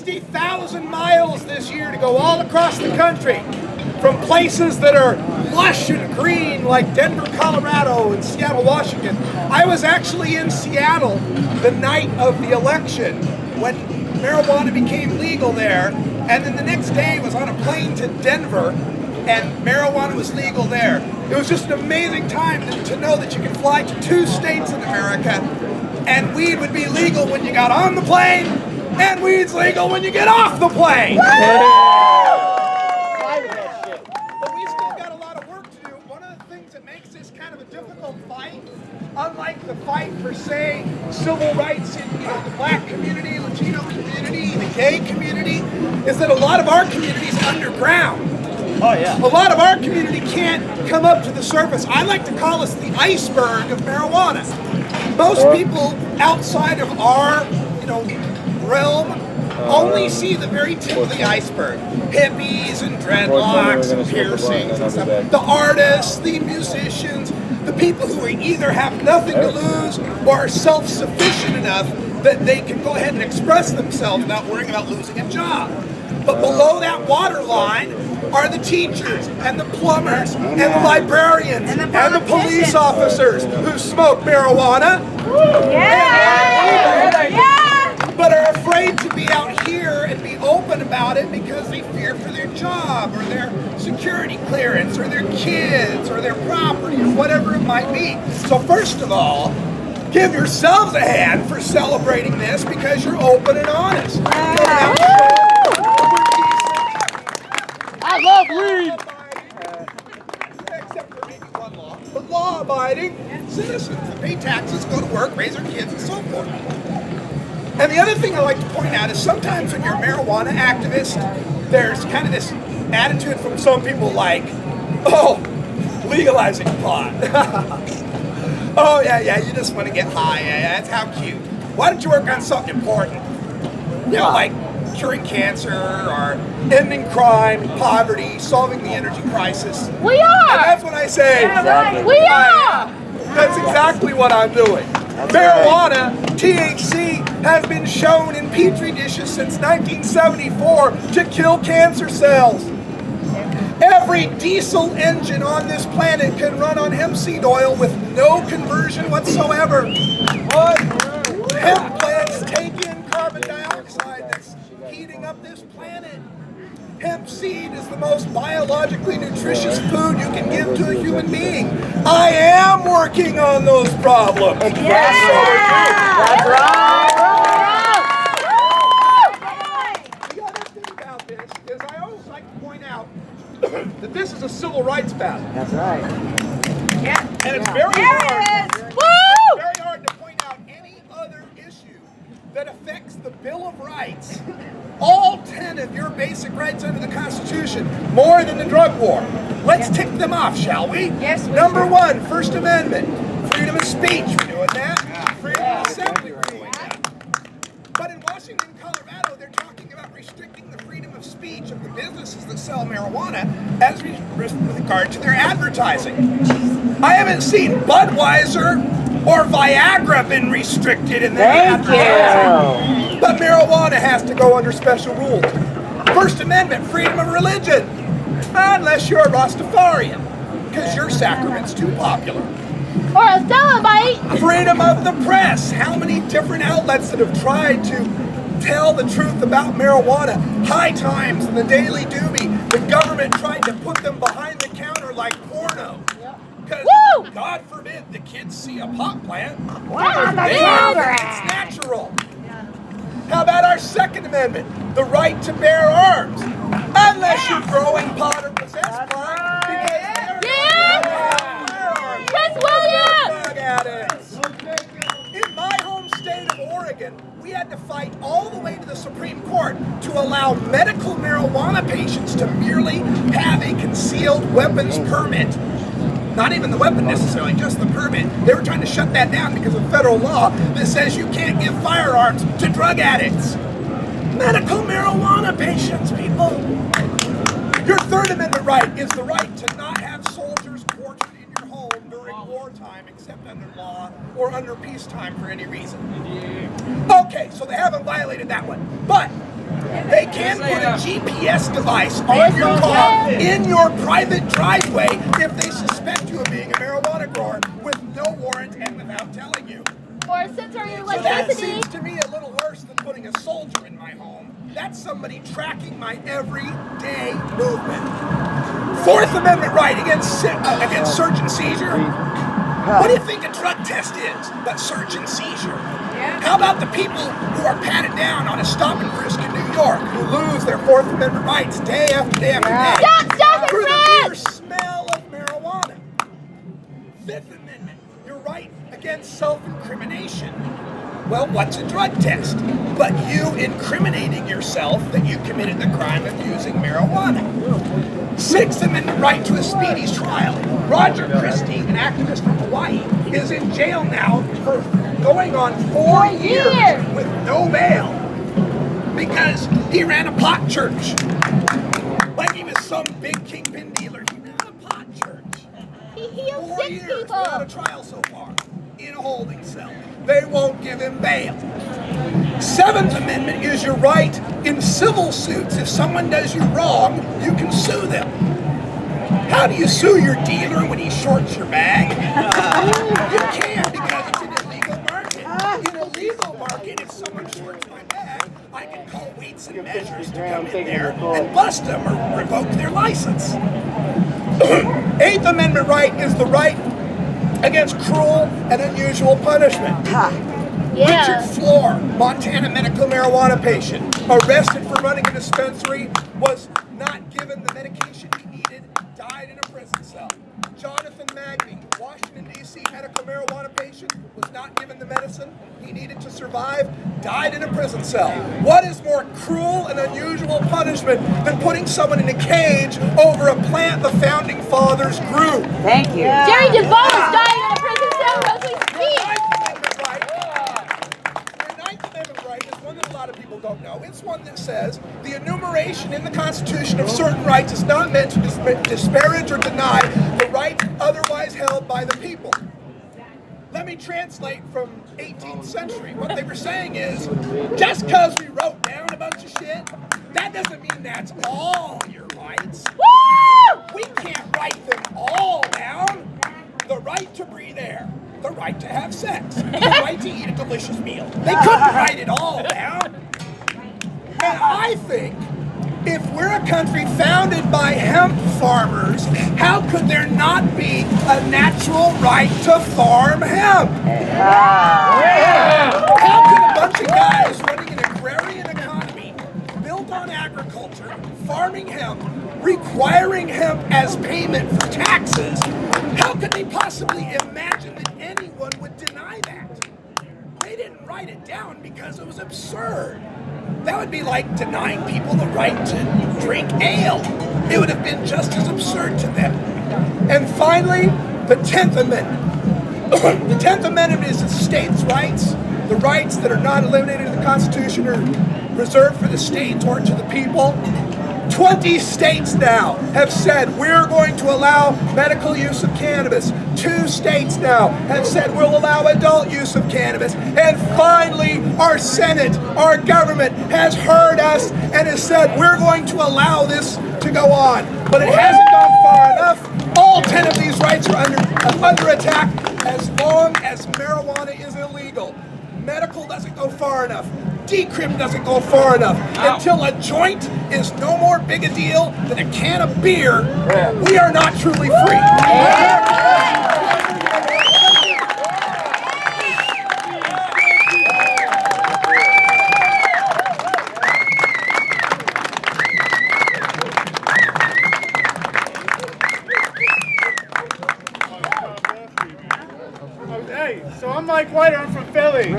60,000 miles this year to go all across the country, from places that are lush and green like Denver, Colorado and Seattle, Washington. I was actually in Seattle the night of the election when marijuana became legal there, and then the next day was on a plane to Denver and marijuana was legal there. It was just an amazing time to know that you can fly to 2 states in America and weed would be legal when you got on the plane and weed's legal when you get off the plane. But we still got a lot of work to do. One of the things that makes this kind of a difficult fight, unlike the fight for, say, civil rights in the black community, Latino community, the gay community, is that a lot of our community is underground. Oh, yeah. A lot of our community can't come up to the surface. I like to call us the iceberg of marijuana. Most people outside of our, realm only see the very tip of the iceberg. Hippies and dreadlocks and piercings and stuff. The artists, the musicians, the people who either have nothing to lose or are self-sufficient enough that they can go ahead and express themselves without worrying about losing a job. But below that waterline are the teachers and the plumbers and the librarians and the police officers who smoke marijuana. But are afraid to be out here and be open about it because they fear for their job or their security clearance or their kids or their property or whatever it might be. So first of all, give yourselves a hand for celebrating this because you're open and honest. I love weed! Except for maybe one law. But law-abiding citizens that pay taxes, go to work, raise their kids, and so forth. And the other thing I like to point out is sometimes when you're a marijuana activist, there's kind of this attitude from some people like, oh, legalizing pot. Oh, yeah, you just want to get high. Yeah, that's how cute. Why don't you work on something important? Like curing cancer or ending crime, poverty, solving the energy crisis. We are! And that's what I say. Exactly. We are! That's exactly what I'm doing. Marijuana, THC, has been shown in petri dishes since 1974 to kill cancer cells. Every diesel engine on this planet can run on hemp seed oil with no conversion whatsoever. Hemp plants take in carbon dioxide that's heating up this planet. Hemp seed is the most biologically nutritious food you can give to a human being. I am working on those problems. That's right. The other thing about this is I always like to point out that this is a civil rights battle. That's right. And it's very hard. Woo! Very hard to point out any other issue that affects the Bill of Rights, all 10 of your basic rights under the Constitution, more than the drug war. Let's tick them off, shall we? Yes, we Number 1, First Amendment, freedom of speech, we're doing that. Freedom of assembly, we're doing that. But in Washington, Colorado, they're talking about restricting the freedom of speech of the businesses that sell marijuana as with regard to their advertising. I haven't seen Budweiser or Viagra been restricted in their advertising. But marijuana has to go under special rules. First Amendment, freedom of religion. Unless you're a Rastafarian, because your sacrament's too popular. Or a Celebite. Freedom of the press. How many different outlets that have tried to tell the truth about marijuana? High Times and the Daily Doobie. The government tried to put them behind the counter like porno. Because, God forbid, the kids see a pot plant. It's natural. How about our Second Amendment? The right to bear arms. Unless you're growing pot or possess pot. Prince William! In my home state of Oregon, we had to fight all the way to the Supreme Court to allow medical marijuana patients to merely have a concealed weapons permit. Not even the weapon necessarily, just the permit. They were trying to shut that down because of federal law that says you can't give firearms to drug addicts. Medical marijuana patients, people. Your Third Amendment right is the right to not have soldiers quartered in your home during wartime except under law or under peacetime for any reason. Okay, so they haven't violated that one. But They can put a GPS device on your car in your private driveway if they suspect you of being a marijuana grower with no warrant and without telling you. Or censor your So that electricity. seems to me a little worse than putting a soldier in my home. That's somebody tracking my everyday movement. Fourth Amendment right against search and seizure. What do you think a drug test is but search and seizure? How about the people who are patted down on a stop and frisk in New York, who lose their Fourth Amendment rights day after day after day Stop through and the mere frisk! smell of marijuana? Fifth Amendment, your right against self-incrimination. Well, what's a drug test? But you incriminating yourself that you committed the crime of using marijuana. Sixth Amendment right to a speedy trial. Roger Christie, an activist from Hawaii, is in jail now for going on 4 years with no bail because he ran a pot church. Like he was some big kingpin dealer. He ran a pot church. He healed 4 sick years people. without a trial so far. In a holding cell. They won't give him bail. Seventh Amendment is your right in civil suits. If someone does you wrong, you can sue them. How do you sue your dealer when he shorts your bag? You can't because it's an illegal market. In a legal market, if someone shorts my bag, I can call Weights and Measures to come in there and bust them or revoke their license. Eighth Amendment right is the right against cruel and unusual punishment. Yeah. Richard Floor, Montana medical marijuana patient, arrested for running a dispensary, was not given the medication he needed, died in a prison cell. Jonathan Magny, Washington, D.C. medical marijuana patient, was not given the medicine he needed to survive, died in a prison cell. What is more cruel and unusual punishment than putting someone in a cage over a plant the founding fathers grew? Thank you. Jerry DeVos is dying in a prison cell as we speak. The Ninth Amendment right is one that a lot of people don't know. It's one that says the enumeration in the Constitution of certain rights is not meant to disparage or deny the rights otherwise held by the people. Let me translate from 18th century. What they were saying is, just because we wrote down a bunch of shit, that doesn't mean that's all your rights. Woo! We can't write them all down. The right to breathe air, the right to have sex, the right to eat a delicious meal. They couldn't write it all down. And I think if we're a country founded by hemp farmers, how could there not be a natural right to farm hemp? How could a bunch of guys running an agrarian economy built on agriculture, farming hemp, requiring hemp as payment for taxes, how could they possibly imagine that anyone would deny that? They didn't write it down because it was absurd. That would be like denying people the right to drink ale. It would have been just as absurd to them. And finally, the 10th Amendment. The 10th Amendment is the states' rights. The rights that are not eliminated in the Constitution are reserved for the states or to the people. 20 states now have said we're going to allow medical use of cannabis. 2 states now have said we'll allow adult use of cannabis. And finally, our Senate, our government has heard us and has said we're going to allow this to go on. But it hasn't gone far enough. All 10 of these rights are under attack as long as marijuana is illegal. Medical doesn't go far enough. Decrim doesn't go far enough. Until a joint is no more big a deal than a can of beer, we are not truly free. Hey, so I'm Mike White, I'm from Philly.